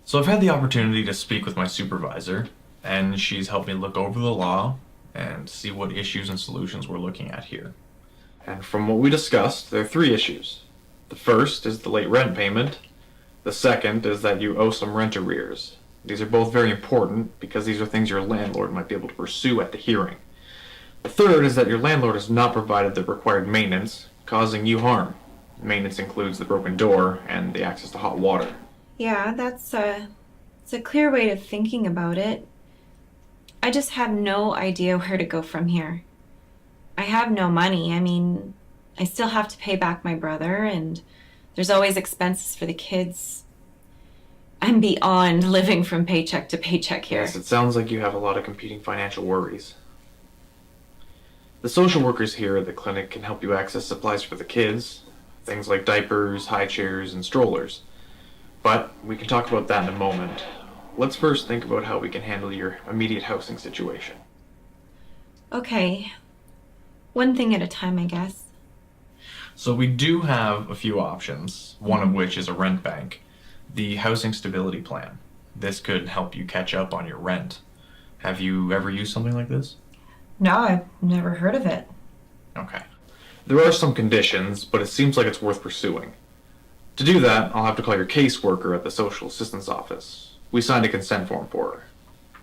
So I've had the opportunity to speak with my supervisor, and she's helped me look over the law and see what issues and solutions we're looking at here. And from what we discussed, there are three issues. The first is the late rent payment. The second is that you owe some rent arrears. These are both very important because these are things your landlord might be able to pursue at the hearing. The third is that your landlord has not provided the required maintenance, causing you harm. Maintenance includes the broken door and the access to hot water. Yeah, it's a clear way of thinking about it. I just have no idea where to go from here. I have no money. I mean, I still have to pay back my brother, and there's always expenses for the kids. I'm beyond living from paycheck to paycheck here. Yes, it sounds like you have a lot of competing financial worries. The social workers here at the clinic can help you access supplies for the kids, things like diapers, high chairs, and strollers. But we can talk about that in a moment. Let's first think about how we can handle your immediate housing situation. Okay. One thing at a time, I guess. So we do have a few options, one of which is a rent bank, the housing stability plan. This could help you catch up on your rent. Have you ever used something like this? No, I've never heard of it. Okay. There are some conditions, but it seems like it's worth pursuing. To do that, I'll have to call your caseworker at the social assistance office. We signed a consent form for her.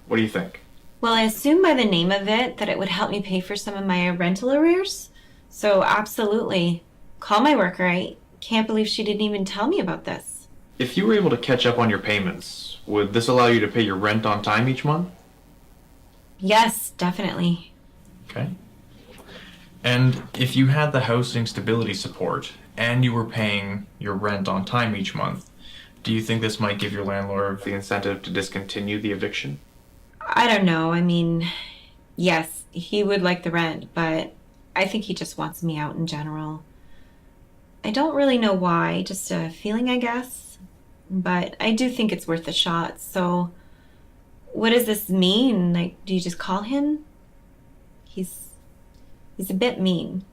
What do you think? Well, I assume by the name of it that it would help me pay for some of my rental arrears. So absolutely. Call my worker. I can't believe she didn't even tell me about this. If you were able to catch up on your payments, would this allow you to pay your rent on time each month? Yes, definitely. Okay. And if you had the housing stability support and you were paying your rent on time each month, do you think this might give your landlord The incentive to discontinue the eviction? I don't know. I mean, yes, he would like the rent, but I think he just wants me out in general. I don't really know why, just a feeling, I guess. But I do think it's worth a shot. So what does this mean? Like, do you just call him? He's a bit mean.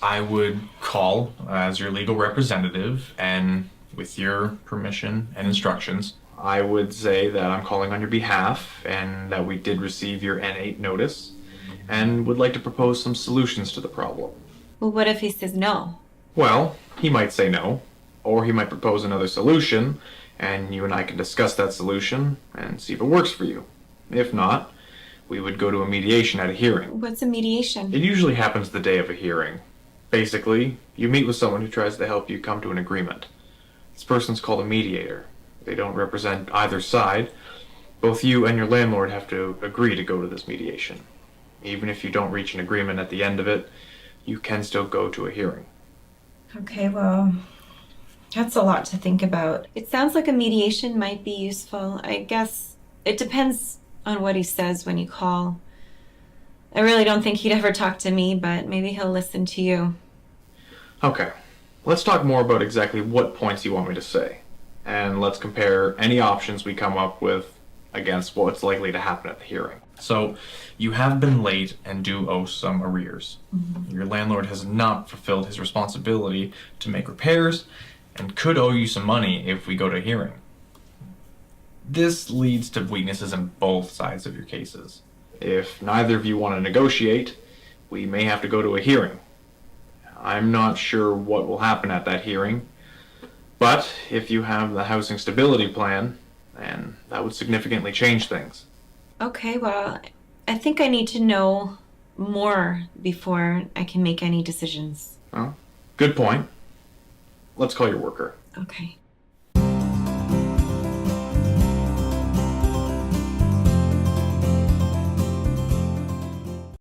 I would call as your legal representative and with your permission and instructions. I would say that I'm calling on your behalf and that we did receive your N8 notice and would like to propose some solutions to the problem. Well, what if he says no? Well, he might say no, or he might propose another solution, and you and I can discuss that solution and see if it works for you. If not, we would go to a mediation at a hearing. What's a mediation? It usually happens the day of a hearing. Basically, you meet with someone who tries to help you come to an agreement. This person's called a mediator. They don't represent either side. Both you and your landlord have to agree to go to this mediation. Even if you don't reach an agreement at the end of it, you can still go to a hearing. Okay, well, that's a lot to think about. It sounds like a mediation might be useful. I guess it depends on what he says when you call. I really don't think he'd ever talk to me, but maybe he'll listen to you. Okay, let's talk more about exactly what points you want me to say. And let's compare any options we come up with against what's likely to happen at the hearing. So you have been late and do owe some arrears. Your landlord has not fulfilled his responsibility to make repairs and could owe you some money if we go to hearing. This leads to weaknesses in both sides of your cases. If neither of you want to negotiate, we may have to go to a hearing. I'm not sure what will happen at that hearing, but if you have the housing stability plan, then that would significantly change things. Okay, well, I think I need to know more before I can make any decisions. Well, good point. Let's call your worker. Okay.